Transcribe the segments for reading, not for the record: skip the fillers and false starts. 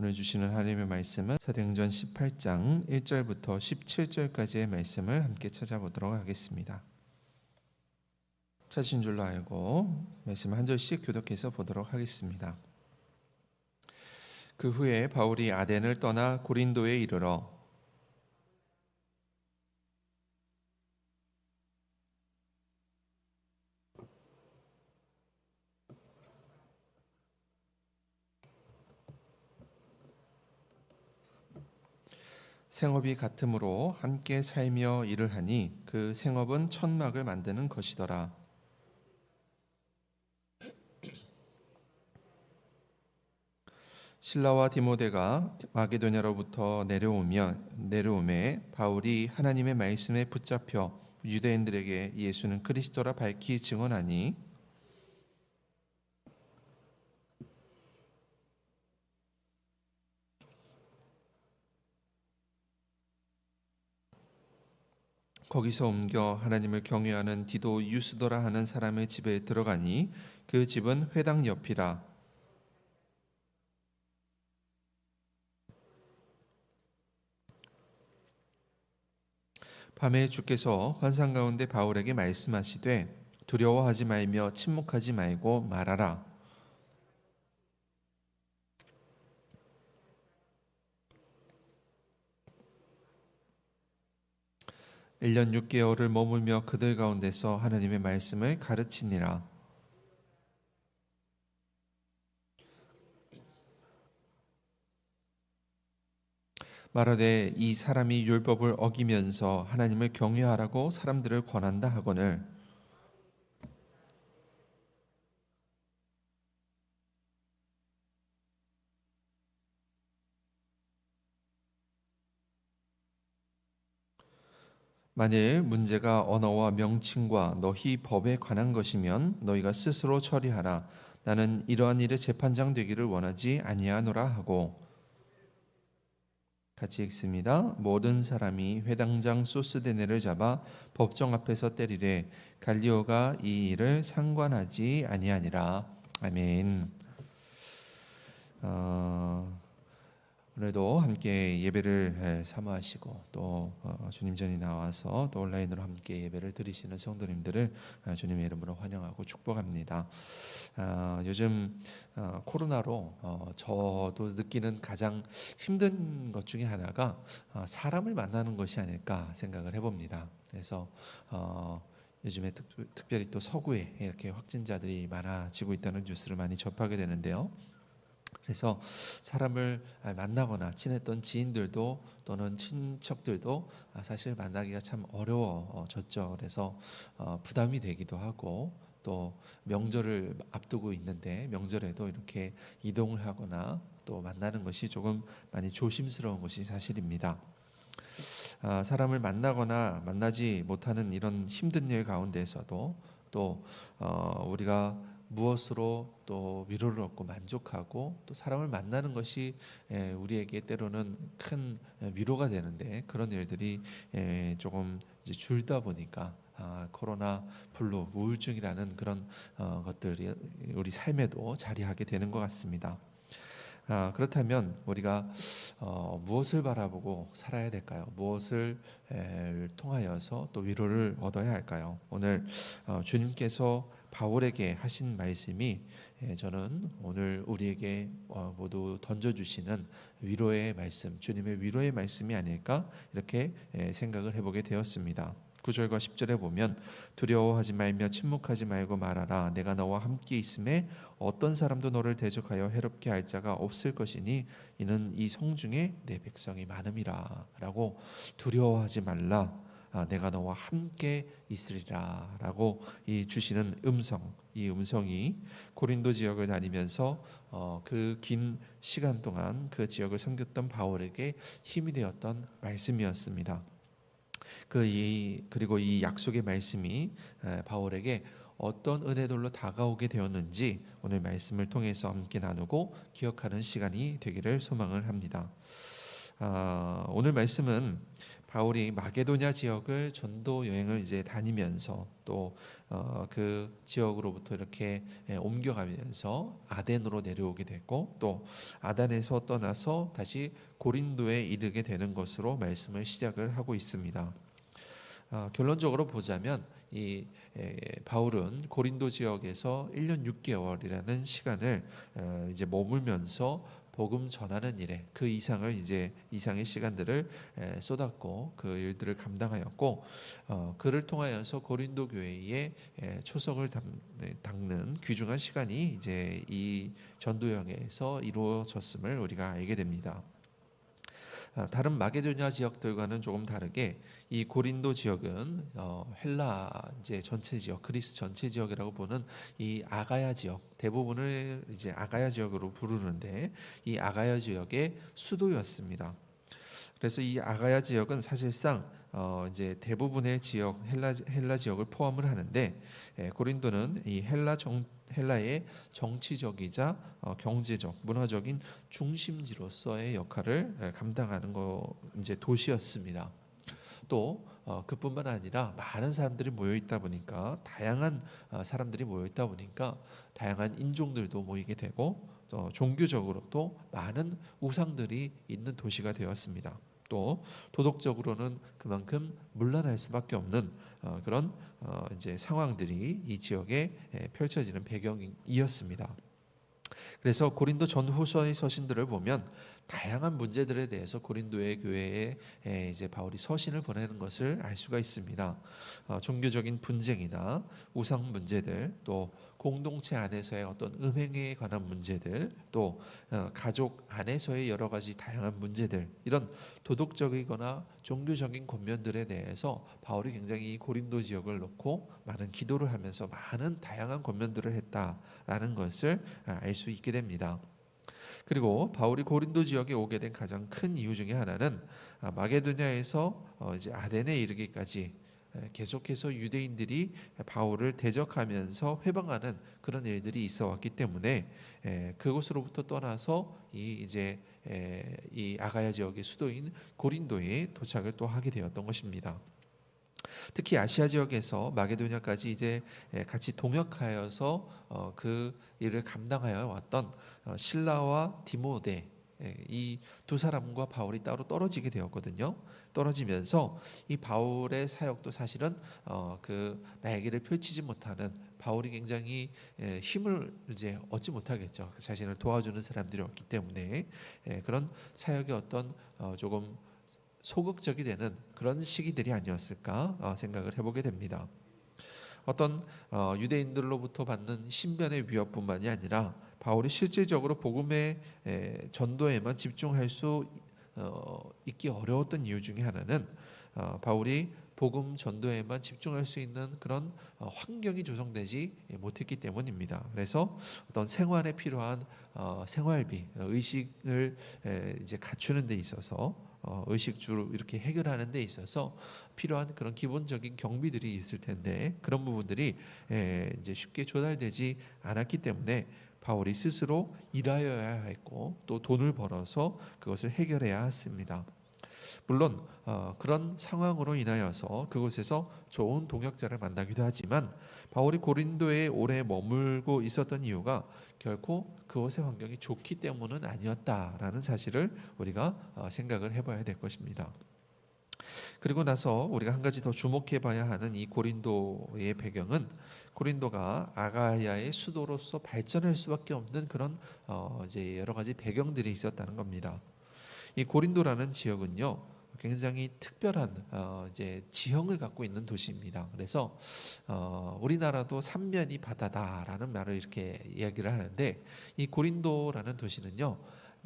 오늘 주시는 하나님의 말씀은 사도행전 18장 1절부터 17절까지의 말씀을 함께 찾아보도록 하겠습니다. 찾으신 줄로 알고 말씀 한 절씩 교독해서 보도록 하겠습니다. 그 후에 바울이 아덴을 떠나 고린도에 이르러 생업이 같으므로 함께 살며 일을 하니 그 생업은 천막을 만드는 것이더라. 실라와 디모데가 마게도냐로부터 내려오매 바울이 하나님의 말씀에 붙잡혀 유대인들에게 예수는 그리스도라 밝히 증언하니 거기서 옮겨 하나님을 경외하는 디도 유스도라 하는 사람의 집에 들어가니 그 집은 회당 옆이라. 밤에 주께서 환상 가운데 바울에게 말씀하시되 두려워하지 말며 침묵하지 말고 말하라. 일 년 6개월을 머물며 그들 가운데서 하나님의 말씀을 가르치니라. 말하되 이 사람이 율법을 어기면서 하나님을 경외하라고 사람들을 권한다 하거늘 만일 문제가 언어와 명칭과 너희 법에 관한 것이면 너희가 스스로 처리하라. 나는 이러한 일에 재판장 되기를 원하지 아니하노라 하고. 같이 읽습니다. 모든 사람이 회당장 소스데네를 잡아 법정 앞에서 때리되 갈리오가 이 일을 상관하지 아니하니라. 아멘. 오늘도 함께 예배를 사모하시고 또 주님 전에 나와서 또 온라인으로 함께 예배를 드리시는 성도님들을 주님의 이름으로 환영하고 축복합니다. 요즘 코로나로 저도 느끼는 가장 힘든 것 중에 하나가 사람을 만나는 것이 아닐까 생각을 해봅니다. 그래서 요즘에 특별히 또 서구에 이렇게 확진자들이 많아지고 있다는 뉴스를 많이 접하게 되는데요. 그래서 사람을 만나거나 친했던 지인들도 또는 친척들도 사실 만나기가 참 어려워졌죠. 그래서 부담이 되기도 하고 또 명절을 앞두고 있는데 명절에도 이렇게 이동을 하거나 또 만나는 것이 조금 많이 조심스러운 것이 사실입니다. 사람을 만나거나 만나지 못하는 이런 힘든 일 가운데서도 또 우리가 무엇으로 또 위로를 얻고 만족하고 또 사람을 만나는 것이 우리에게 때로는 큰 위로가 되는데 그런 일들이 조금 이제 줄다 보니까 코로나 블루 우울증이라는 그런 것들이 우리 삶에도 자리하게 되는 것 같습니다. 그렇다면 우리가 무엇을 바라보고 살아야 될까요? 무엇을 통하여서 또 위로를 얻어야 할까요? 오늘 주님께서 바울에게 하신 말씀이 저는 오늘 우리에게 모두 던져주시는 위로의 말씀, 주님의 위로의 말씀이 아닐까 이렇게 생각을 해보게 되었습니다. 9절과 10절에 보면 두려워하지 말며 침묵하지 말고 말하라. 내가 너와 함께 있음에 어떤 사람도 너를 대적하여 해롭게 할 자가 없을 것이니 이는 이 성중에 내 백성이 많음이라. 라고 두려워하지 말라. 내가 너와 함께 있으리라 라고 이 주시는 이 음성이 고린도 지역을 다니면서 그 긴 시간 동안 그 지역을 섬겼던 바울에게 힘이 되었던 말씀이었습니다. 그리고 이 약속의 말씀이 바울에게 어떤 은혜들로 다가오게 되었는지 오늘 말씀을 통해서 함께 나누고 기억하는 시간이 되기를 소망을 합니다. 오늘 말씀은 바울이 마게도냐 지역을 전도 여행을 이제 다니면서 또 그 지역으로부터 이렇게 옮겨가면서 아덴으로 내려오게 됐고 또 아덴에서 떠나서 다시 고린도에 이르게 되는 것으로 말씀을 시작을 하고 있습니다. 결론적으로 보자면 이 바울은 고린도 지역에서 1년 6개월이라는 시간을 이제 머물면서 복음 전하는 일에 그 이상을 이제 이상의 시간들을 쏟았고 그 일들을 감당하였고 그를 통하여서 고린도 교회에 초석을 닦는 귀중한 시간이 이제 이 전도 여행에서 이루어졌음을 우리가 알게 됩니다. 다른 마게도냐 지역들과는 조금 다르게 이 고린도 지역은 헬라 이제 전체 지역, 그리스 전체 지역이라고 보는 이 아가야 지역 대부분을 이제 아가야 지역으로 부르는데 이 아가야 지역의 수도였습니다. 그래서 이 아가야 지역은 사실상 이제 대부분의 지역 헬라 지역을 포함을 하는데 고린도는 이 헬라의 정치적이자 경제적, 문화적인 중심지로서의 역할을 감당하는 이제 도시였습니다. 또 그뿐만 아니라 많은 사람들이 모여 있다 보니까 다양한 사람들이 모여 있다 보니까 다양한 인종들도 모이게 되고 종교적으로도 많은 우상들이 있는 도시가 되었습니다. 또 도덕적으로는 그만큼 문란할 수밖에 없는 그런 이제 상황들이 이 지역에 펼쳐지는 배경이었습니다. 그래서 고린도 전후서의 서신들을 보면 다양한 문제들에 대해서 고린도의 교회에 이제 바울이 서신을 보내는 것을 알 수가 있습니다. 종교적인 분쟁이나 우상 문제들, 또 공동체 안에서의 어떤 음행에 관한 문제들, 또 가족 안에서의 여러 가지 다양한 문제들, 이런 도덕적이거나 종교적인 권면들에 대해서 바울이 굉장히 이 고린도 지역을 놓고 많은 기도를 하면서 많은 다양한 권면들을 했다라는 것을 알 수 있게 됩니다. 그리고 바울이 고린도 지역에 오게 된 가장 큰 이유 중에 하나는 마게도냐에서 이제 아덴에 이르기까지 계속해서 유대인들이 바울을 대적하면서 회방하는 그런 일들이 있어 왔기 때문에 그곳으로부터 떠나서 이 아가야 지역의 수도인 고린도에 도착을 또 하게 되었던 것입니다. 특히 아시아 지역에서 마게도냐까지 이제 같이 동역하여서 그 일을 감당하여 왔던 실라와 디모데 이 두 사람과 바울이 따로 떨어지게 되었거든요. 떨어지면서 이 바울의 사역도 사실은 그 날개를 펼치지 못하는 바울이 굉장히 힘을 이제 얻지 못하겠죠. 자신을 도와주는 사람들이 없기 때문에 그런 사역의 어떤 조금 소극적이 되는 그런 시기들이 아니었을까 생각을 해보게 됩니다. 어떤 유대인들로부터 받는 신변의 위협뿐만이 아니라 바울이 실질적으로 복음의 전도에만 집중할 수 있기 어려웠던 이유 중에 하나는 바울이 복음 전도에만 집중할 수 있는 그런 환경이 조성되지 못했기 때문입니다. 그래서 어떤 생활에 필요한 생활비, 의식을 이제 갖추는 데 있어서 의식주로 이렇게 해결하는 데 있어서 필요한 그런 기본적인 경비들이 있을 텐데 그런 부분들이 이제 쉽게 조달되지 않았기 때문에 바울이 스스로 일하여야 했고 또 돈을 벌어서 그것을 해결해야 했습니다. 물론 그런 상황으로 인하여서 그곳에서 좋은 동역자를 만나기도 하지만 바울이 고린도에 오래 머물고 있었던 이유가 결코 그곳의 환경이 좋기 때문은 아니었다라는 사실을 우리가 생각을 해봐야 될 것입니다. 그리고 나서 우리가 한 가지 더 주목해 봐야 하는 이 고린도의 배경은 고린도가 아가야의 수도로서 발전할 수밖에 없는 그런 이제 여러 가지 배경들이 있었다는 겁니다. 이 고린도라는 지역은요 굉장히 특별한 이제 지형을 갖고 있는 도시입니다. 그래서 우리나라도 삼면이 바다다라는 말을 이렇게 이야기를 하는데 이 고린도라는 도시는요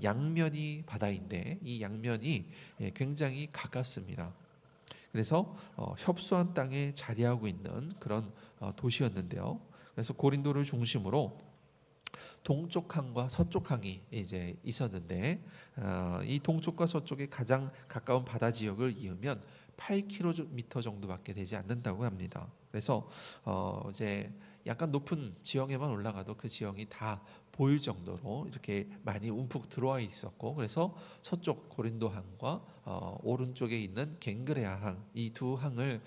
양면이 바다인데 이 양면이 굉장히 가깝습니다. 그래서 협소한 땅에 자리하고 있는 그런 도시였는데요. 그래서 고린도를 중심으로 동쪽 항과 서쪽 항이 이제 있었는데 이 동쪽과 서쪽의 가장 가까운 바다 지역을 이으면 8km 정도밖에 되지 않는다고 합니다. 그래서 이제 약간 높은 지형에만 올라가도 그 지형이 다 보일 정도로 이렇게 많이 움푹 들어와 있었고, 그래서 서쪽 고린도 항과 오른쪽에 있는 갱그레아 항, 이 두 항을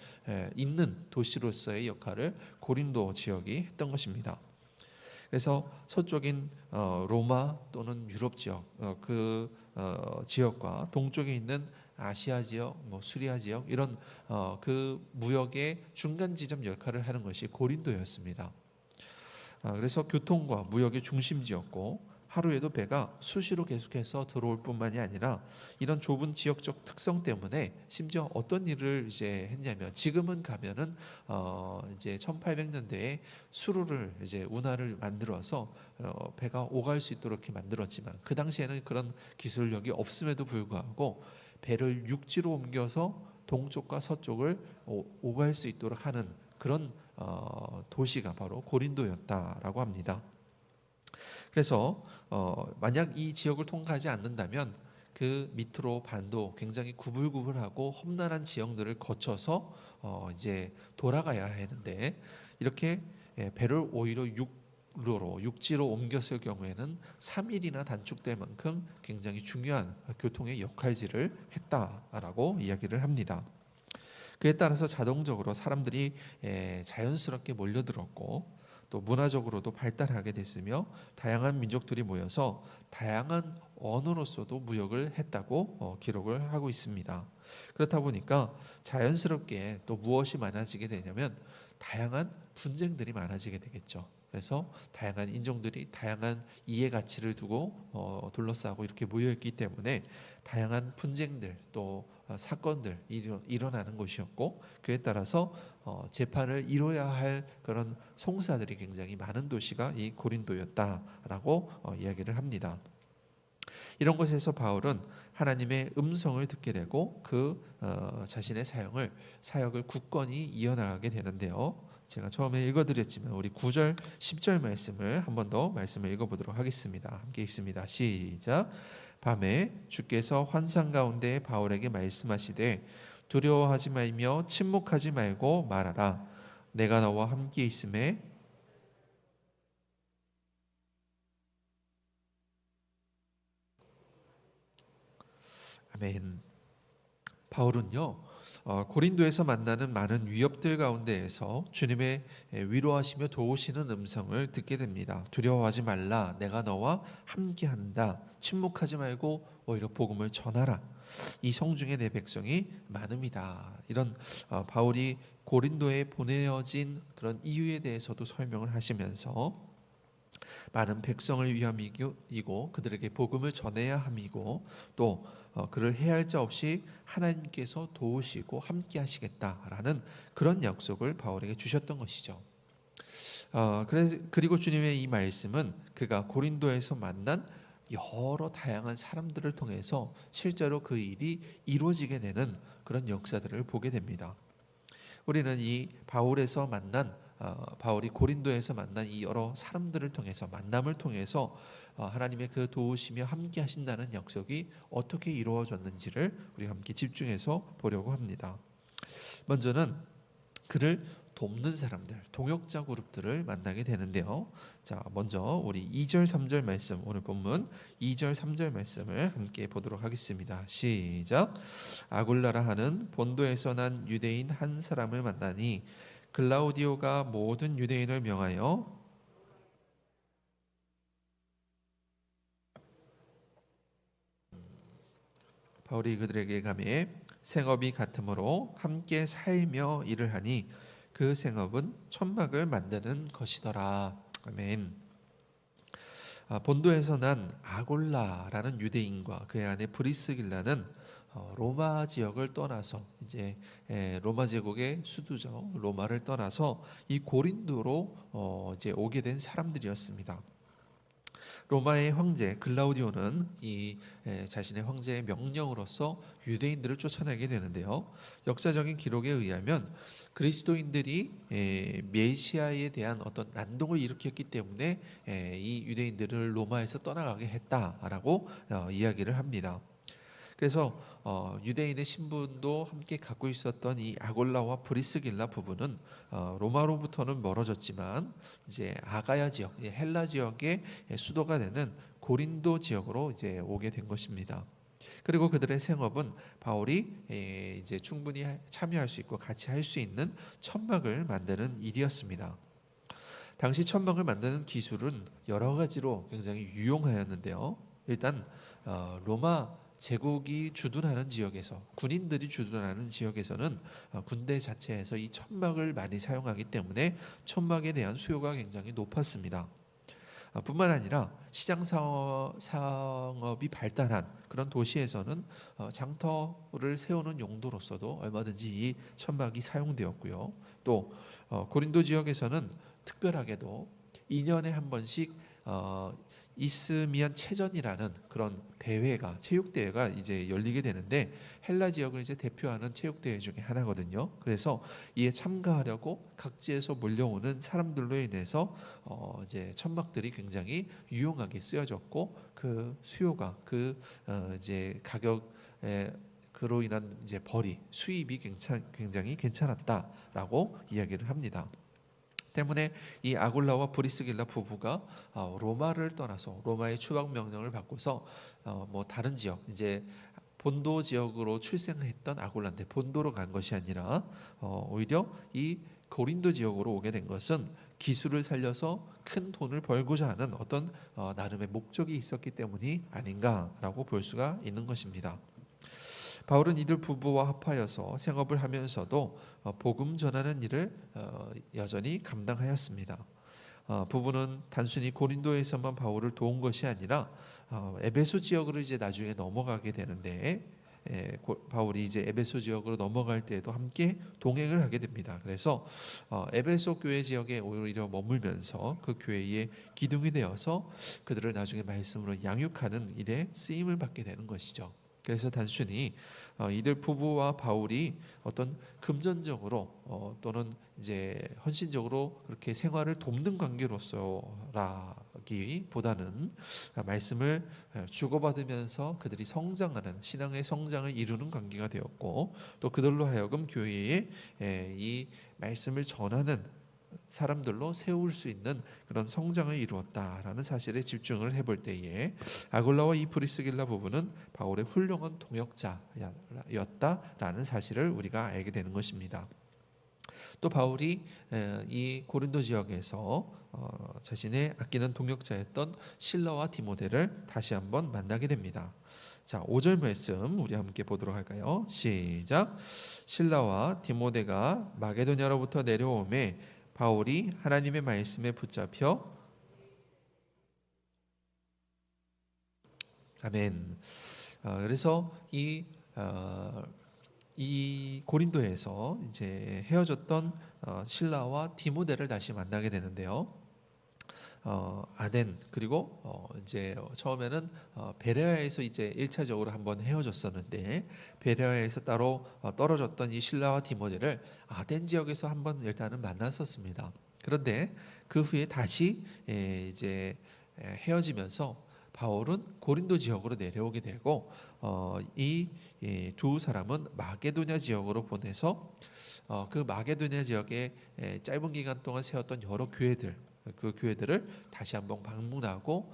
잇는 도시로서의 역할을 고린도 지역이 했던 것입니다. 그래서 서쪽인 로마 또는 유럽 지역, 지역과 동쪽에 있는 아시아 지역, 수리아 지역, 이런 그 무역의 중간 지점 역할을 하는 것이 고린도였습니다. 그래서 교통과 무역의 중심지였고, 하루에도 배가 수시로 계속해서 들어올 뿐만이 아니라 이런 좁은 지역적 특성 때문에 심지어 어떤 일을 이제 했냐면, 지금은 가면은 이제 1800년대에 수로를 이제 운하를 만들어서 배가 오갈 수 있도록 이렇게 만들었지만, 그 당시에는 그런 기술력이 없음에도 불구하고 배를 육지로 옮겨서 동쪽과 서쪽을 오갈 수 있도록 하는 그런 도시가 바로 고린도였다라고 합니다. 그래서 만약 이 지역을 통과하지 않는다면 그 밑으로 반도 굉장히 구불구불하고 험난한 지형들을 거쳐서 이제 돌아가야 하는데, 이렇게 배를 오히려 육지로 옮겼을 경우에는 3일이나 단축될 만큼 굉장히 중요한 교통의 역할지를 했다라고 이야기를 합니다. 그에 따라서 자동적으로 사람들이 자연스럽게 몰려들었고, 또 문화적으로도 발달하게 됐으며, 다양한 민족들이 모여서 다양한 언어로서도 무역을 했다고 기록을 하고 있습니다. 그렇다 보니까 자연스럽게 또 무엇이 많아지게 되냐면 다양한 분쟁들이 많아지게 되겠죠. 그래서 다양한 인종들이 다양한 이해 가치를 두고 둘러싸고 이렇게 모여있기 때문에 다양한 분쟁들 또 사건들 일어나는 곳이었고, 그에 따라서 재판을 이뤄야 할 그런 송사들이 굉장히 많은 도시가 이 고린도였다라고 이야기를 합니다. 이런 곳에서 바울은 하나님의 음성을 듣게 되고 그 자신의 사역을 굳건히 이어나가게 되는데요. 제가 처음에 읽어드렸지만 우리 9절 10절 말씀을 한 번 더 말씀을 읽어보도록 하겠습니다. 함께 읽습니다. 시작. 밤에 주께서 환상 가운데 바울에게 말씀하시되 두려워하지 말며 침묵하지 말고 말하라. 내가 너와 함께 있음에 아멘. 바울은요, 고린도에서 만나는 많은 위협들 가운데에서 주님의 위로하시며 도우시는 음성을 듣게 됩니다. 두려워하지 말라, 내가 너와 함께한다. 침묵하지 말고 오히려 복음을 전하라. 이 성중에 내 백성이 많음이다. 이런 바울이 고린도에 보내어진 그런 이유에 대해서도 설명을 하시면서 많은 백성을 위함이고 그들에게 복음을 전해야 함이고, 또 그를 해할 자 없이 하나님께서 도우시고 함께 하시겠다라는 그런 약속을 바울에게 주셨던 것이죠. 그리고 주님의 이 말씀은 그가 고린도에서 만난 여러 다양한 사람들을 통해서 실제로 그 일이 이루어지게 되는 그런 역사들을 보게 됩니다. 우리는 이 바울이 고린도에서 만난 이 여러 사람들을 통해서, 만남을 통해서 하나님의 그 도우시며 함께 하신다는 약속이 어떻게 이루어졌는지를 우리 함께 집중해서 보려고 합니다. 먼저는 그를 돕는 사람들, 동역자 그룹들을 만나게 되는데요. 자, 먼저 우리 2절 3절 말씀, 오늘 본문 2절 3절 말씀을 함께 보도록 하겠습니다. 시작. 아굴라라 하는 본도에서 난 유대인 한 사람을 만나니 글라우디오가 모든 유대인을 명하여 바울이 그들에게 가매 생업이 같으므로 함께 살며 일을 하니 그 생업은 천막을 만드는 것이더라. 아멘. 본도에서 난 아골라라는 유대인과 그의 아내 브리스길라는 로마 지역을 떠나서 이제 로마 제국의 수도죠. 로마를 떠나서 이 고린도로 이제 오게 된 사람들이었습니다. 로마의 황제 글라우디오는 이 자신의 황제의 명령으로서 유대인들을 쫓아내게 되는데요. 역사적인 기록에 의하면 그리스도인들이 메시아에 대한 어떤 난동을 일으켰기 때문에 이 유대인들을 로마에서 떠나가게 했다라고 이야기를 합니다. 그래서 유대인의 신분도 함께 갖고 있었던 이 아골라와 브리스길라 부부는 로마로부터는 멀어졌지만 이제 아가야 지역, 헬라 지역의 수도가 되는 고린도 지역으로 이제 오게 된 것입니다. 그리고 그들의 생업은 바울이 이제 충분히 참여할 수 있고 같이 할 수 있는 천막을 만드는 일이었습니다. 당시 천막을 만드는 기술은 여러 가지로 굉장히 유용하였는데요. 일단 로마 제국이 주둔하는 지역에서, 군인들이 주둔하는 지역에서는 군대 자체에서 이 천막을 많이 사용하기 때문에 천막에 대한 수요가 굉장히 높았습니다. 뿐만 아니라 시장 상업이 발달한 그런 도시에서는 장터를 세우는 용도로서도 얼마든지 이 천막이 사용되었고요. 또 고린도 지역에서는 특별하게도 2년에 한 번씩 이스미안 체전이라는 그런 대회가, 체육 대회가 이제 열리게 되는데 헬라 지역을 이제 대표하는 체육 대회 중에 하나거든요. 그래서 이에 참가하려고 각지에서 몰려오는 사람들로 인해서 이제 천막들이 굉장히 유용하게 쓰여졌고 그 수요가 이제 가격에 그로 인한 이제 벌이 수입이 굉장히 괜찮았다라고 이야기를 합니다. 때문에 이 아골라와 브리스길라 부부가 로마를 떠나서 로마의 추방 명령을 받고서 뭐 다른 지역, 이제 본도 지역으로 출생했던 아골라인데 본도로 간 것이 아니라 오히려 이 고린도 지역으로 오게 된 것은 기술을 살려서 큰 돈을 벌고자 하는 어떤 나름의 목적이 있었기 때문이 아닌가라고 볼 수가 있는 것입니다. 바울은 이들 부부와 합하여서 생업을 하면서도 복음 전하는 일을 여전히 감당하였습니다. 부부는 단순히 고린도에서만 바울을 도운 것이 아니라 에베소 지역으로 이제 나중에 넘어가게 되는데 바울이 이제 에베소 지역으로 넘어갈 때에도 함께 동행을 하게 됩니다. 그래서 에베소 교회 지역에 오히려 머물면서 그 교회의 기둥이 되어서 그들을 나중에 말씀으로 양육하는 일에 쓰임을 받게 되는 것이죠. 그래서 단순히 이들 부부와 바울이 어떤 금전적으로 또는 이제 헌신적으로 그렇게 생활을 돕는 관계로서라기보다는 말씀을 주고받으면서 그들이 성장하는 신앙의 성장을 이루는 관계가 되었고 또 그들로 하여금 교회에 이 말씀을 전하는 사람들로 세울 수 있는 그런 성장을 이루었다라는 사실에 집중을 해볼 때에 아골라와 이 브리스길라 부부는 바울의 훌륭한 동역자였다라는 사실을 우리가 알게 되는 것입니다. 또 바울이 이 고린도 지역에서 자신의 아끼는 동역자였던 실라와 디모데를 다시 한번 만나게 됩니다. 자, 5절 말씀 우리 함께 보도록 할까요? 시작. 실라와 디모데가 마게도냐로부터 내려오매 바울이 하나님의 말씀에 붙잡혀 아멘. 그래서 이 고린도에서 이제 헤어졌던 실라와 디모데를 다시 만나게 되는데요. 아덴 그리고 이제 처음에는 베레아에서 이제 1차적으로 한번 헤어졌었는데 베레아에서 따로 떨어졌던 이 실라와 디모데를 아덴 지역에서 한번 일단은 만났었습니다. 그런데 그 후에 다시 이제 헤어지면서 바울은 고린도 지역으로 내려오게 되고 이 두 사람은 마게도냐 지역으로 보내서 그 마게도냐 지역에 짧은 기간 동안 세웠던 여러 교회들 그 교회들을 다시 한번 방문하고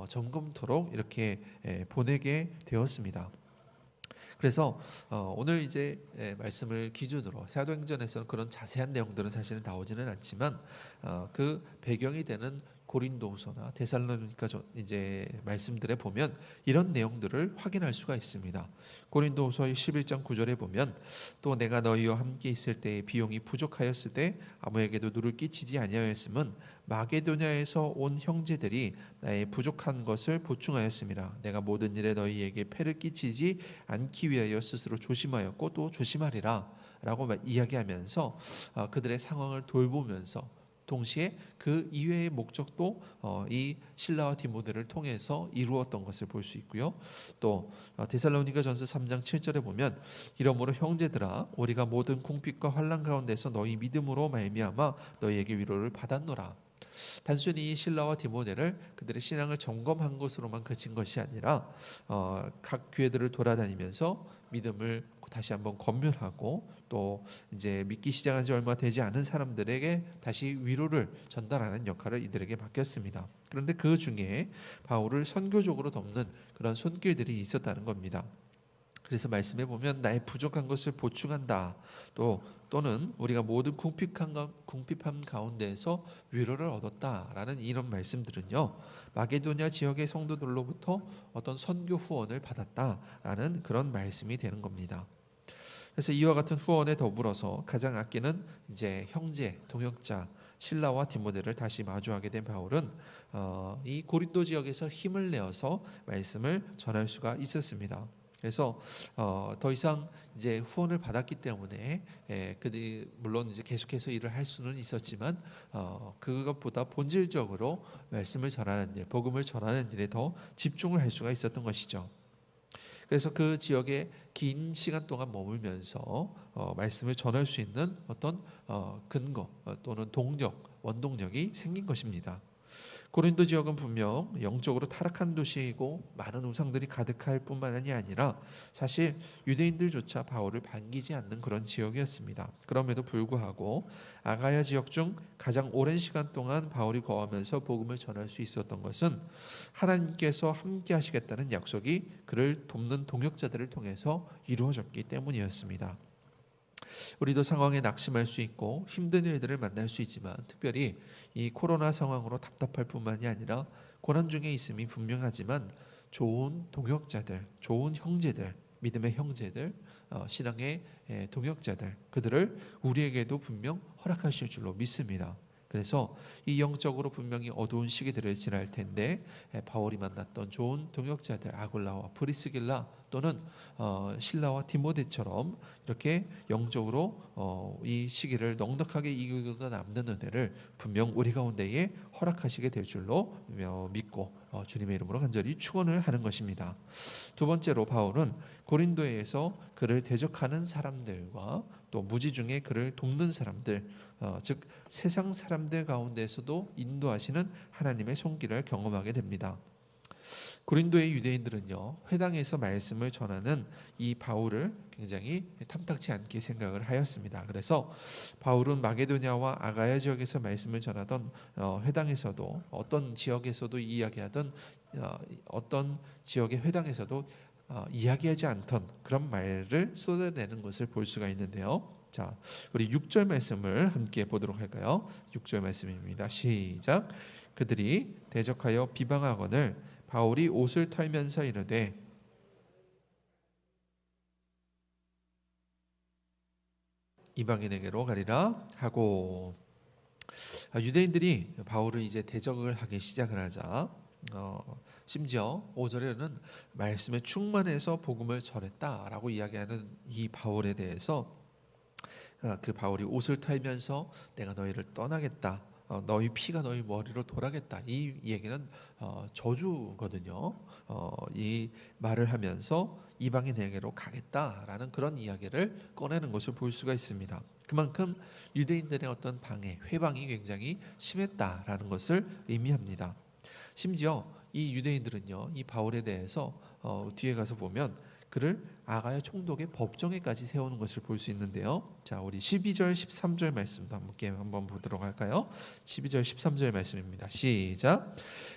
점검토록 이렇게 보내게 되었습니다. 그래서 오늘 이제 말씀을 기준으로 사도행전에서는 그런 자세한 내용들은 사실은 나오지는 않지만 그 배경이 되는 고린도후서나 데살로니가 이제 말씀들에 보면 이런 내용들을 확인할 수가 있습니다. 고린도후서 11장 9절에 보면 또 내가 너희와 함께 있을 때에 비용이 부족하였을 때 아무에게도 누를 끼치지 아니하였음은 마게도냐에서 온 형제들이 나의 부족한 것을 보충하였습니다. 내가 모든 일에 너희에게 폐를 끼치지 않기 위하여 스스로 조심하였고 또 조심하리라 라고 이야기하면서 그들의 상황을 돌보면서 동시에 그 이외의 목적도 이 실라와 디모데를 통해서 이루었던 것을 볼 수 있고요. 또 데살로니가전서 3장 7절에 보면 이러므로 형제들아 우리가 모든 궁핍과 환난 가운데서 너희 믿음으로 말미암아 너희에게 위로를 받았노라. 단순히 실라와 디모데를 그들의 신앙을 점검한 것으로만 그친 것이 아니라 각 교회들을 돌아다니면서 믿음을 다시 한번 검열하고 또 이제 믿기 시작한 지 얼마 되지 않은 사람들에게 다시 위로를 전달하는 역할을 이들에게 맡겼습니다. 그런데 그 중에 바울을 선교적으로 돕는 그런 손길들이 있었다는 겁니다. 그래서 말씀해 보면 나의 부족한 것을 보충한다. 또는 우리가 모든 궁핍함 가운데에서 위로를 얻었다라는 이런 말씀들은요. 마게도냐 지역의 성도들로부터 어떤 선교 후원을 받았다라는 그런 말씀이 되는 겁니다. 그래서 이와 같은 후원에 더불어서 가장 아끼는 이제 형제, 동역자 실라와 디모데를 다시 마주하게 된 바울은 이 고린도 지역에서 힘을 내어서 말씀을 전할 수가 있었습니다. 그래서 더 이상 이제 후원을 받았기 때문에 그들이 물론 이제 계속해서 일을 할 수는 있었지만 그것보다 본질적으로 말씀을 전하는 일, 복음을 전하는 일에 더 집중을 할 수가 있었던 것이죠. 그래서 그 지역에 긴 시간 동안 머물면서 말씀을 전할 수 있는 어떤 근거 또는 동력, 원동력이 생긴 것입니다. 고린도 지역은 분명 영적으로 타락한 도시이고 많은 우상들이 가득할 뿐만이 아니라 사실 유대인들조차 바울을 반기지 않는 그런 지역이었습니다. 그럼에도 불구하고 아가야 지역 중 가장 오랜 시간 동안 바울이 거하면서 복음을 전할 수 있었던 것은 하나님께서 함께 하시겠다는 약속이 그를 돕는 동역자들을 통해서 이루어졌기 때문이었습니다. 우리도 상황에 낙심할 수 있고 힘든 일들을 만날 수 있지만 특별히 이 코로나 상황으로 답답할 뿐만이 아니라 고난 중에 있음이 분명하지만 좋은 동역자들, 좋은 형제들, 믿음의 형제들, 신앙의 동역자들 그들을 우리에게도 분명 허락하실 줄로 믿습니다. 그래서 이 영적으로 분명히 어두운 시기들을 지날 텐데 바울이 만났던 좋은 동역자들 아굴라와 프리스길라 또는 실라와 디모데처럼 이렇게 영적으로 이 시기를 넉넉하게 이기고 남는 은혜를 분명 우리 가운데에 허락하시게 될 줄로 믿고 주님의 이름으로 간절히 축원을 하는 것입니다. 두 번째로 바울은 고린도에서 그를 대적하는 사람들과 또 무지 중에 그를 돕는 사람들 즉 세상 사람들 가운데서도 인도하시는 하나님의 손길을 경험하게 됩니다. 고린도의 유대인들은요 회당에서 말씀을 전하는 이 바울을 굉장히 탐탁치 않게 생각을 하였습니다. 그래서 바울은 마게도냐와 아가야 지역에서 말씀을 전하던 회당에서도 어떤 지역에서도 이야기하던 어떤 지역의 회당에서도 이야기하지 않던 그런 말을 쏟아내는 것을 볼 수가 있는데요. 자, 우리 6절 말씀을 함께 보도록 할까요? 6절 말씀입니다. 시작. 그들이 대적하여 비방하거늘 바울이 옷을 털면서 이르되 이방인에게로 가리라 하고 유대인들이 바울을 이제 대적을 하기 시작을 하자 심지어 5절에는 말씀에 충만해서 복음을 전했다라고 이야기하는 이 바울에 대해서 그 바울이 옷을 털면서 내가 너희를 떠나겠다. 너희 피가 너희 머리로 돌아겠다. 이 얘기는 저주거든요. 이 말을 하면서 이방인에게로 가겠다라는 그런 이야기를 꺼내는 것을 볼 수가 있습니다. 그만큼 유대인들의 어떤 방해, 회방이 굉장히 심했다라는 것을 의미합니다. 심지어 이 유대인들은요, 이 바울에 대해서 뒤에 가서 보면 그를 아가야 총독의 법정에까지 세우는 것을 볼 수 있는데요. 자, 우리 12절 13절 말씀도 함께 한번 보도록 할까요? 12절 13절 말씀입니다. 시작.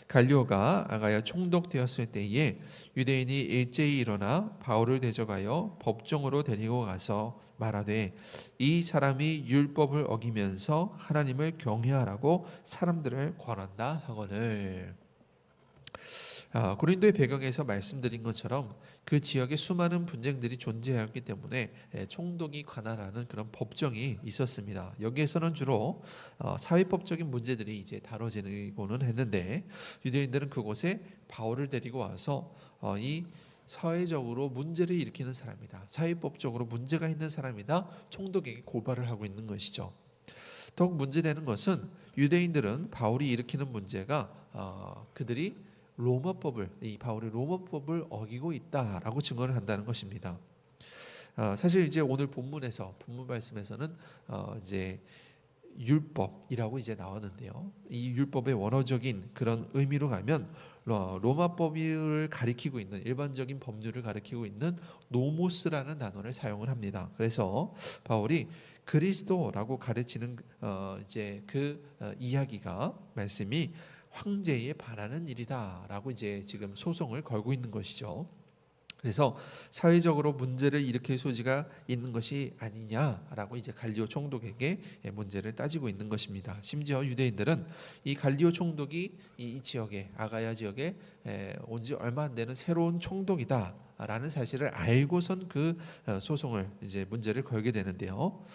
갈리오가 아가야 총독 되었을 때에 유대인이 일제히 일어나 바울을 대적하여 법정으로 데리고 가서 말하되 이 사람이 율법을 어기면서 하나님을 경외하라고 사람들을 권한다 하거늘. 고린도의 배경에서 말씀드린 것처럼 그 지역에 수많은 분쟁들이 존재하였기 때문에 총독이 관할하는 그런 법정이 있었습니다. 여기에서는 주로 사회법적인 문제들이 이제 다뤄지고는 했는데 유대인들은 그곳에 바울을 데리고 와서 이 사회적으로 문제를 일으키는 사람이다, 사회법적으로 문제가 있는 사람이다, 총독에게 고발을 하고 있는 것이죠. 더욱 문제되는 것은 유대인들은 바울이 일으키는 문제가 그들이 로마법을, 이 바울이 로마법을 어기고 있다라고 증언을 한다는 것입니다. 사실 이제 오늘 본문 말씀에서는 이제 율법이라고 이제 나왔는데요. 이 율법의 원어적인 그런 의미로 가면 로마법을 가리키고 있는 일반적인 법률을 가리키고 있는 노모스라는 단어를 사용을 합니다. 그래서 바울이 그리스도라고 가르치는 이제 이야기가 말씀이 황제에 반하는 일이다라고 이제 지금 소송을 걸고 있는 것이죠. 그래서 사회적으로 문제를 일으킬 소지가 있는 것이 아니냐라고 이제 갈리오 총독에게 문제를 따지고 있는 것입니다. 심지어 유대인들은 이 갈리오 총독이 이 지역에 아가야 지역에 온 지 얼마 안 되는 새로운 총독이다라는 사실을 알고선 그 소송을 이제 문제를 걸게 되는데요.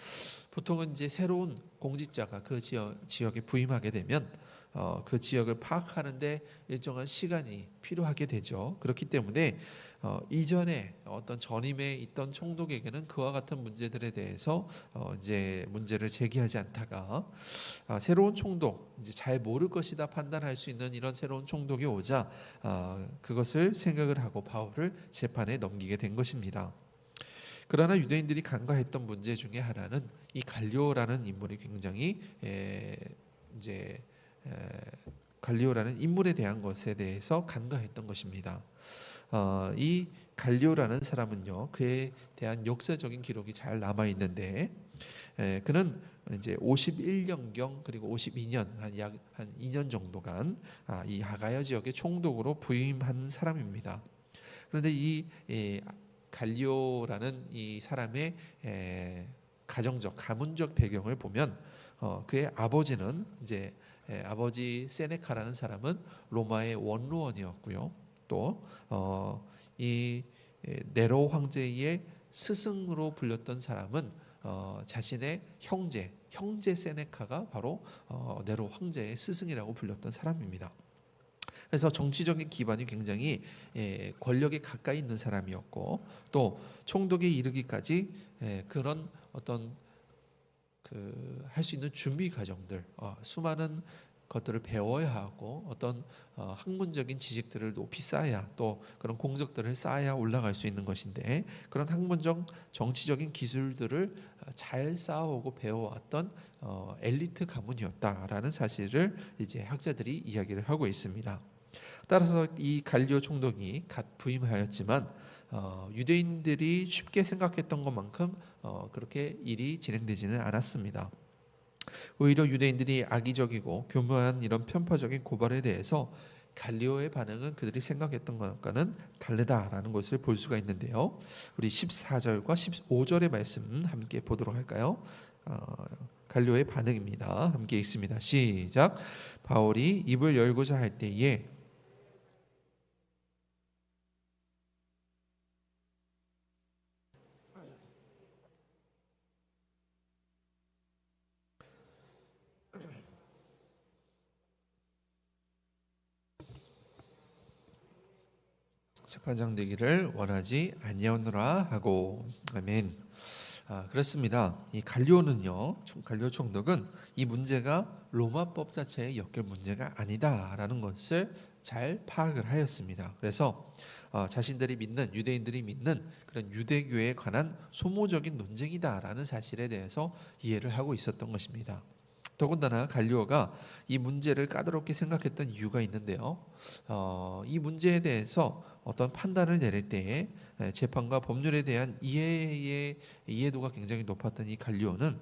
보통은 이제 새로운 공직자가 그 지역에 부임하게 되면 그 지역을 파악하는데 일정한 시간이 필요하게 되죠. 그렇기 때문에 이전에 어떤 전임에 있던 총독에게는 그와 같은 문제들에 대해서 이제 문제를 제기하지 않다가 새로운 총독, 이제 잘 모를 것이다 판단할 수 있는 이런 새로운 총독이 오자 그것을 생각을 하고 바울을 재판에 넘기게 된 것입니다. 그러나 유대인들이 간과했던 문제 중에 하나는 이 갈리오라는 인물이 굉장히 이제 갈리오라는 인물에 대한 것에 대해서 간과했던 것입니다. 이 갈리오라는 사람은요, 그에 대한 역사적인 기록이 잘 남아 있는데, 그는 이제 51년경 그리고 52년 한 2년 정도간 이 아가야 지역의 총독으로 부임한 사람입니다. 그런데 이 갈리오라는 이 사람의 가정적 가문적 배경을 보면 그의 아버지는 이제 아버지 세네카라는 사람은 로마의 원로원이었고요. 또 이 네로 황제의 스승으로 불렸던 사람은 자신의 형제 세네카가 바로 네로 황제의 스승이라고 불렸던 사람입니다. 그래서 정치적인 기반이 굉장히 권력에 가까이 있는 사람이었고 또 총독에 이르기까지 그런 어떤 할 수 있는 준비 과정들, 수많은 것들을 배워야 하고 어떤 학문적인 지식들을 높이 쌓아야 또 그런 공적들을 쌓아야 올라갈 수 있는 것인데 그런 학문적 정치적인 기술들을 잘 쌓아오고 배워왔던 엘리트 가문이었다라는 사실을 이제 학자들이 이야기를 하고 있습니다. 따라서 이 갈리오 총독이 갓 부임하였지만 유대인들이 쉽게 생각했던 것만큼 그렇게 일이 진행되지는 않았습니다. 오히려 유대인들이 악의적이고 교묘한 이런 편파적인 고발에 대해서 갈리오의 반응은 그들이 생각했던 것과는 다르다라는 것을 볼 수가 있는데요. 우리 14절과 15절의 말씀 함께 보도록 할까요? 갈리오의 반응입니다. 함께 읽습니다. 시작. 바울이 입을 열고자 할 때에 재판장 되기를 원하지 아니하노라 하고 아멘. 그렇습니다. 이 갈리오는요, 갈리오 총독은 이 문제가 로마법 자체의 엮일 문제가 아니다라는 것을 잘 파악을 하였습니다. 그래서 자신들이 믿는 유대인들이 믿는 그런 유대교에 관한 소모적인 논쟁이다라는 사실에 대해서 이해를 하고 있었던 것입니다. 더군다나 갈리오가 이 문제를 까다롭게 생각했던 이유가 있는데요. 이 문제에 대해서 어떤 판단을 내릴 때에 재판과 법률에 대한 이해도가 굉장히 높았던 이 갈리오는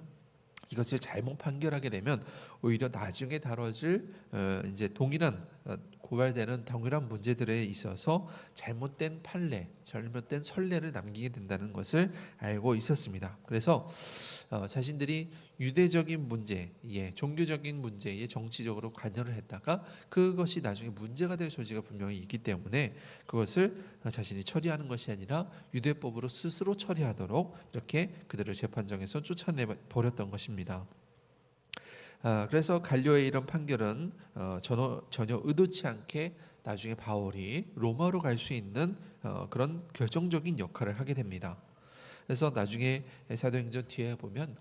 이것을 잘못 판결하게 되면 오히려 나중에 다뤄질 이제 고발되는 동일한 문제들에 있어서 잘못된 판례, 잘못된 선례를 남기게 된다는 것을 알고 있었습니다. 그래서 자신들이 유대적인 문제, 종교적인 문제에 정치적으로 관여를 했다가 그것이 나중에 문제가 될 소지가 분명히 있기 때문에 그것을 자신이 처리하는 것이 아니라 유대법으로 스스로 처리하도록 이렇게 그들을 재판정에서 쫓아내 버렸던 것입니다. 그래서 갈리오의 이런 판결은 전혀 의도치 않게 나중에 바울이 로마로 갈 수 있는 그런 결정적인 역할을 하게 됩니다. 그래서 나중에 사도행전 뒤에 보면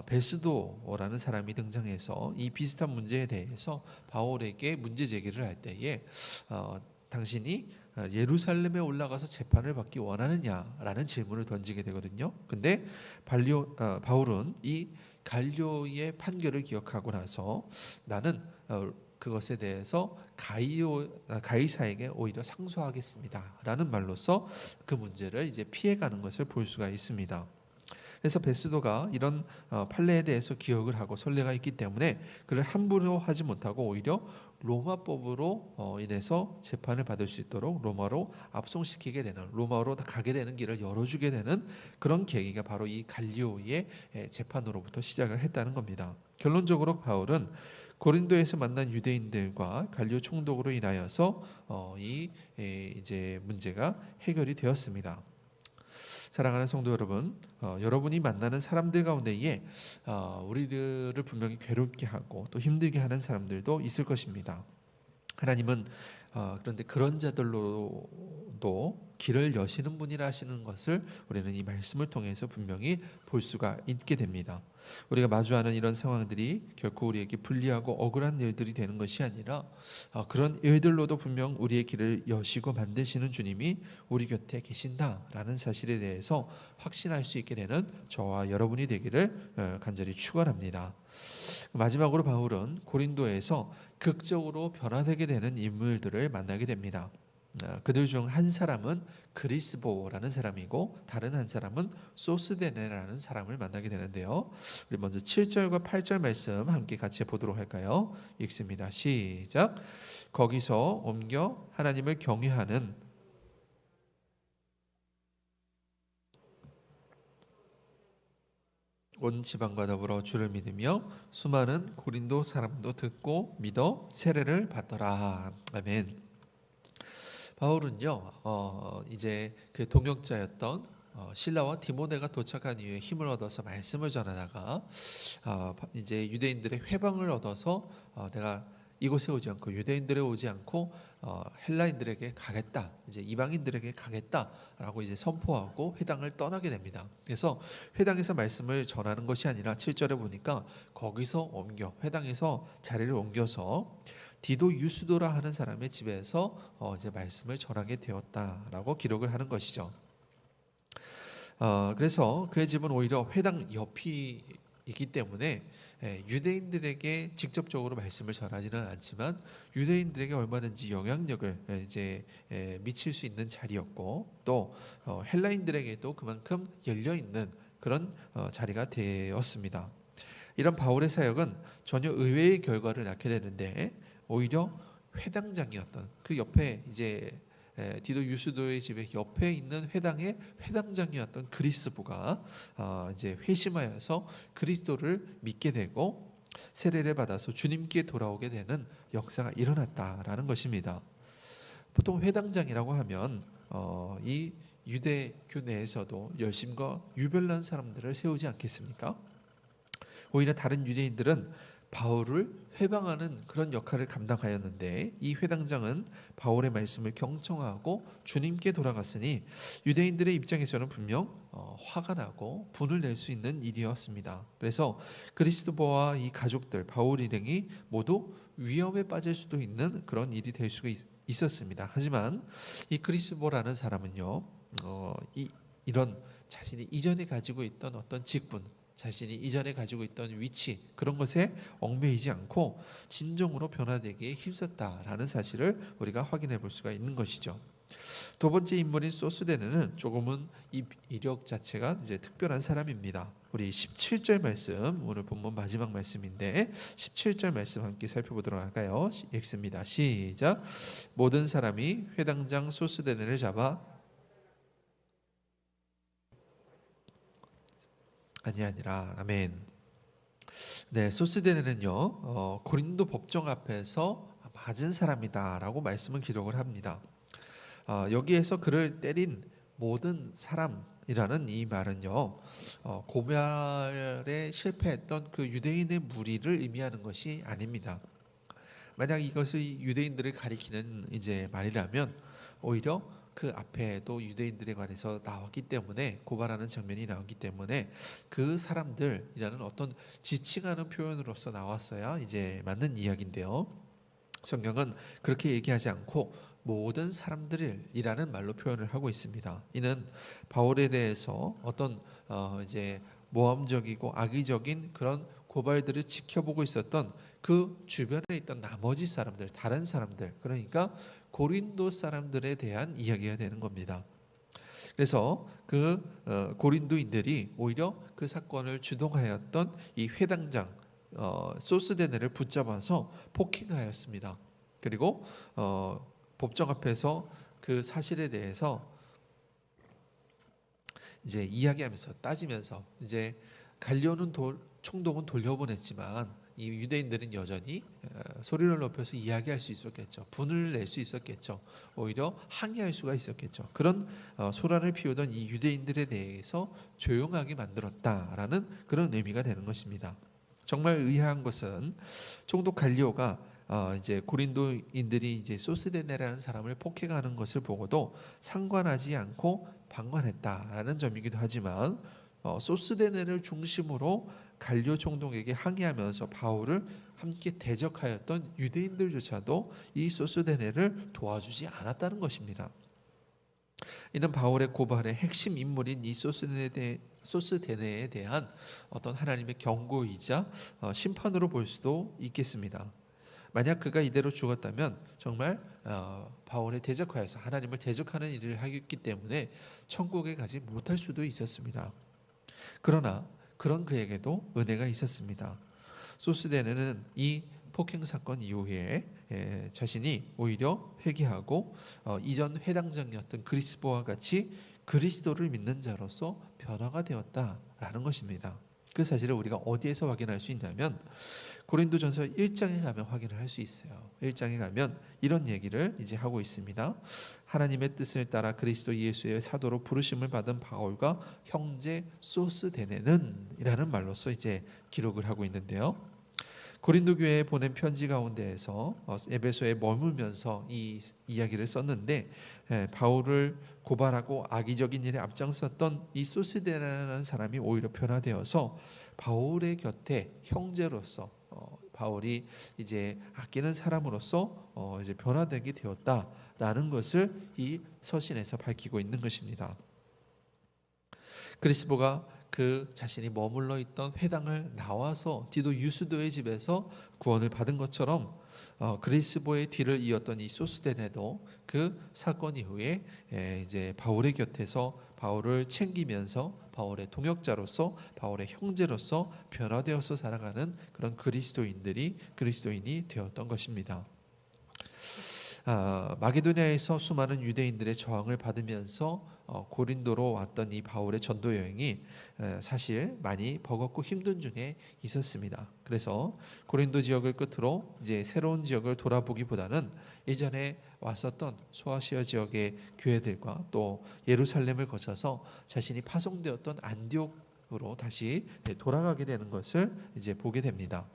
베스도라는 사람이 등장해서 이 비슷한 문제에 대해서 바울에게 문제 제기를 할 때에 당신이 예루살렘에 올라가서 재판을 받기 원하느냐라는 질문을 던지게 되거든요. 근데 바울은 이 갈리오의 판결을 기억하고 나서 나는 그것에 대해서 가이사에게 오히려 상소하겠습니다라는 말로써 그 문제를 이제 피해가는 것을 볼 수가 있습니다. 그래서 베스도가 이런 판례에 대해서 기억을 하고 선례가 있기 때문에 그를 함부로 하지 못하고 오히려 로마법으로 인해서 재판을 받을 수 있도록 로마로 압송시키게 되는, 로마로 가게 되는 길을 열어주게 되는 그런 계기가 바로 이 갈리오의 재판으로부터 시작을 했다는 겁니다. 결론적으로 바울은 고린도에서 만난 유대인들과 갈리오 총독으로 인하여서 이제 문제가 해결이 되었습니다. 사랑하는 성도 여러분, 여러분이 만나는 사람들 가운데에 우리들을 분명히 괴롭게 하고 또 힘들게 하는 사람들도 있을 것입니다. 하나님은 그런데 그런 자들로도 길을 여시는 분이라 하시는 것을 우리는 이 말씀을 통해서 분명히 볼 수가 있게 됩니다. 우리가 마주하는 이런 상황들이 결코 우리에게 불리하고 억울한 일들이 되는 것이 아니라 그런 일들로도 분명 우리의 길을 여시고 만드시는 주님이 우리 곁에 계신다라는 사실에 대해서 확신할 수 있게 되는 저와 여러분이 되기를 간절히 축원합니다. 마지막으로 바울은 고린도에서 극적으로 변화되게 되는 인물들을 만나게 됩니다. 그들 중 한 사람은 그리스보라는 사람이고 다른 한 사람은 소스데네라는 사람을 만나게 되는데요. 우리 먼저 7절과 8절 말씀 함께 같이 보도록 할까요? 읽습니다. 시작. 거기서 옮겨 하나님을 경외하는 온 지방과 더불어 주를 믿으며 수많은 고린도 사람도 듣고 믿어 세례를 받더라. 아멘. 바울은요, 이제 그 동역자였던 실라와 디모데가 도착한 이후에 힘을 얻어서 말씀을 전하다가 이제 유대인들의 회방을 얻어서 내가 이곳에 오지 않고 유대인들에 오지 않고 헬라인들에게 가겠다, 이제 이방인들에게 가겠다라고 이제 선포하고 회당을 떠나게 됩니다. 그래서 회당에서 말씀을 전하는 것이 아니라 7절에 보니까 거기서 옮겨 회당에서 자리를 옮겨서 디도 유스도라 하는 사람의 집에서 이제 말씀을 전하게 되었다라고 기록을 하는 것이죠. 그래서 그의 집은 오히려 회당 옆이기 때문에 유대인들에게 직접적으로 말씀을 전하지는 않지만 유대인들에게 얼마든지 영향력을 이제 미칠 수 있는 자리였고 또 헬라인들에게도 그만큼 열려 있는 그런 자리가 되었습니다. 이런 바울의 사역은 전혀 의외의 결과를 낳게 되는데 오히려 회당장이었던 그 옆에 이제 디도 유스도의 집에 옆에 있는 회당의 회당장이었던 그리스보가 이제 회심하여서 그리스도를 믿게 되고 세례를 받아서 주님께 돌아오게 되는 역사가 일어났다라는 것입니다. 보통 회당장이라고 하면 이 유대교 내에서도 열심과 유별난 사람들을 세우지 않겠습니까? 오히려 다른 유대인들은 바울을 회방하는 그런 역할을 감당하였는데 이 회당장은 바울의 말씀을 경청하고 주님께 돌아갔으니 유대인들의 입장에서는 분명 화가 나고 분을 낼 수 있는 일이었습니다. 그래서 그리스도와 이 가족들 바울 일행이 모두 위험에 빠질 수도 있는 그런 일이 될 수가 있었습니다. 하지만 이 그리스도라는 사람은요 이런 자신이 이전에 가지고 있던 어떤 직분 자신이 이전에 가지고 있던 위치 그런 것에 얽매이지 않고 진정으로 변화되기에 힘썼다라는 사실을 우리가 확인해 볼 수가 있는 것이죠. 두 번째 인물인 소스데네는 조금은 이 이력 자체가 이제 특별한 사람입니다. 우리 17절 말씀 오늘 본문 마지막 말씀인데 17절 말씀 함께 살펴보도록 할까요? 읽습니다. 시작. 모든 사람이 회당장 소스데네를 잡아 아니라 아멘. 네, 소스데네는요 고린도 법정 앞에서 맞은 사람이다라고 말씀을 기록을 합니다. 여기에서 그를 때린 모든 사람이라는 이 말은요 고발에 실패했던 그 유대인의 무리를 의미하는 것이 아닙니다. 만약 이것이 유대인들을 가리키는 이제 말이라면 오히려 그 앞에도 유대인들에 관해서 나왔기 때문에 고발하는 장면이 나오기 때문에 그 사람들이라는 어떤 지칭하는 표현으로서 나왔어야 이제 맞는 이야기인데요. 성경은 그렇게 얘기하지 않고 모든 사람들이라는 말로 표현을 하고 있습니다. 이는 바울에 대해서 어떤 이제 모함적이고 악의적인 그런 고발들을 지켜보고 있었던 그 주변에 있던 나머지 사람들, 다른 사람들, 그러니까 고린도 사람들에 대한 이야기가 되는 겁니다. 그래서 그 고린도인들이 오히려 그 사건을 주동하였던 이 회당장 소스데네를 붙잡아서 폭행하였습니다. 그리고 법정 앞에서 그 사실에 대해서 이제 이야기하면서 따지면서 이제 갈리오는 총독은 돌려보냈지만 이 유대인들은 여전히 소리를 높여서 이야기할 수 있었겠죠. 분을 낼 수 있었겠죠. 오히려 항의할 수가 있었겠죠. 그런 소란을 피우던 이 유대인들에 대해서 조용하게 만들었다라는 그런 의미가 되는 것입니다. 정말 의아한 것은 총독 갈리오가 이제 고린도인들이 이제 소스데네라는 사람을 폭행하는 것을 보고도 상관하지 않고 방관했다라는 점이기도 하지만 소스데네를 중심으로 갈리오 총독에게 항의하면서 바울을 함께 대적하였던 유대인들조차도 이 소스데네를 도와주지 않았다는 것입니다. 이는 바울의 고발의 핵심 인물인 이 소스데네에 대한 어떤 하나님의 경고이자 심판으로 볼 수도 있겠습니다. 만약 그가 이대로 죽었다면 정말 바울에 대적하여서 하나님을 대적하는 일을 하였기 때문에 천국에 가지 못할 수도 있었습니다. 그러나 그런 그에게도 은혜가 있었습니다. 소스데네는 이 폭행 사건 이후에 자신이 오히려 회개하고 이전 회당장이었던 그리스도와 같이 그리스도를 믿는 자로서 변화가 되었다라는 것입니다. 그 사실을 우리가 어디에서 확인할 수 있냐면 고린도전서 1장에 가면 확인을 할 수 있어요. 1장에 가면 이런 얘기를 이제 하고 있습니다. 하나님의 뜻을 따라 그리스도 예수의 사도로 부르심을 받은 바울과 형제 소스데네는 이라는 말로써 이제 기록을 하고 있는데요. 고린도 교회에 보낸 편지 가운데에서 에베소에 머물면서 이 이야기를 썼는데 바울을 고발하고 악의적인 일에 앞장섰던 이 소스데네라는 사람이 오히려 변화되어서 바울의 곁에 형제로서 바울이 이제 아끼는 사람으로서 이제 변화되게 되었다라는 것을 이 서신에서 밝히고 있는 것입니다. 그리스도가 그 자신이 머물러 있던 회당을 나와서 디도 유스도의 집에서 구원을 받은 것처럼 그리스도의 뒤를 이었던 이 소스데네도 그 사건 이후에 이제 바울의 곁에서 바울을 챙기면서 바울의 동역자로서 바울의 형제로서 변화되어서 살아가는 그런 그리스도인이 되었던 것입니다. 마게도냐에서 수많은 유대인들의 저항을 받으면서 고린도로 왔던 이 바울의 전도 여행이 사실 많이 버겁고 힘든 중에 있었습니다. 그래서 고린도 지역을 끝으로 이제 새로운 지역을 돌아보기보다는 이전에 왔었던 소아시아 지역의 교회들과 또 예루살렘을 거쳐서 자신이 파송되었던 안디옥으로 다시 돌아가게 되는 것을 이제 보게 됩니다.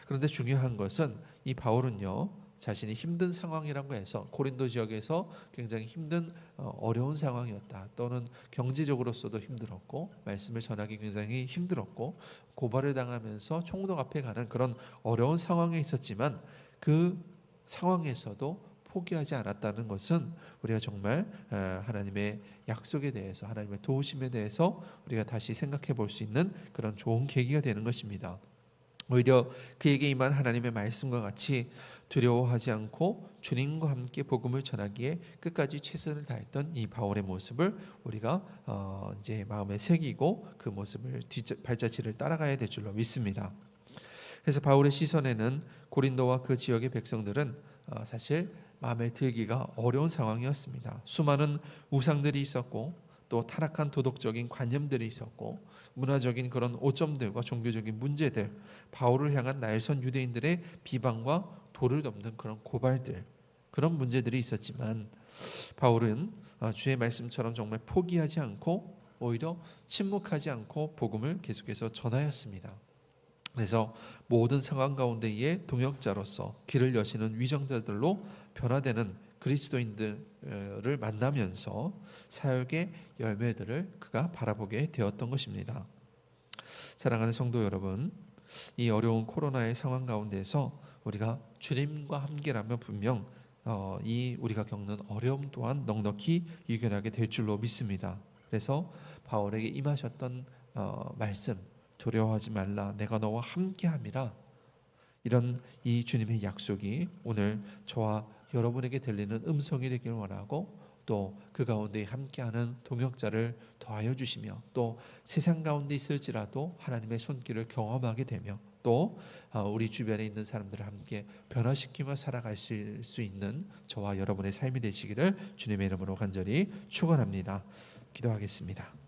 그런데 중요한 것은 이 바울은요, 자신이 힘든 상황이라고 해서 고린도 지역에서 굉장히 힘든 어려운 상황이었다, 또는 경제적으로서도 힘들었고 말씀을 전하기 굉장히 힘들었고 고발을 당하면서 총독 앞에 가는 그런 어려운 상황에 있었지만 그 상황에서도 포기하지 않았다는 것은 우리가 정말 하나님의 약속에 대해서, 하나님의 도우심에 대해서 우리가 다시 생각해 볼 수 있는 그런 좋은 계기가 되는 것입니다. 오히려 그에게 임한 하나님의 말씀과 같이 두려워하지 않고 주님과 함께 복음을 전하기에 끝까지 최선을 다했던 이 바울의 모습을 우리가 이제 마음에 새기고 그 모습을 발자취를 따라가야 될 줄로 믿습니다. 그래서 바울의 시선에는 고린도와 그 지역의 백성들은 사실 마음에 들기가 어려운 상황이었습니다. 수많은 우상들이 있었고 또 타락한 도덕적인 관념들이 있었고 문화적인 그런 오점들과 종교적인 문제들, 바울을 향한 날선 유대인들의 비방과 도를 넘는 그런 고발들, 그런 문제들이 있었지만 바울은 주의 말씀처럼 정말 포기하지 않고 오히려 침묵하지 않고 복음을 계속해서 전하였습니다. 그래서 모든 상황 가운데의 동역자로서 길을 여시는 위정자들로 변화되는 그리스도인들을 만나면서 사역의 열매들을 그가 바라보게 되었던 것입니다. 사랑하는 성도 여러분, 이 어려운 코로나의 상황 가운데서 우리가 주님과 함께라면 분명 이 우리가 겪는 어려움 또한 넉넉히 이겨나게 될 줄로 믿습니다. 그래서 바울에게 임하셨던 말씀, 두려워하지 말라, 내가 너와 함께함이라, 이런 이 주님의 약속이 오늘 저와 여러분에게 들리는 음성이 되길 원하고, 또 그 가운데 함께하는 동역자를 더하여 주시며, 또 세상 가운데 있을지라도 하나님의 손길을 경험하게 되며, 또 우리 주변에 있는 사람들을 함께 변화시키며 살아갈 수 있는 저와 여러분의 삶이 되시기를 주님의 이름으로 간절히 축원합니다. 기도하겠습니다.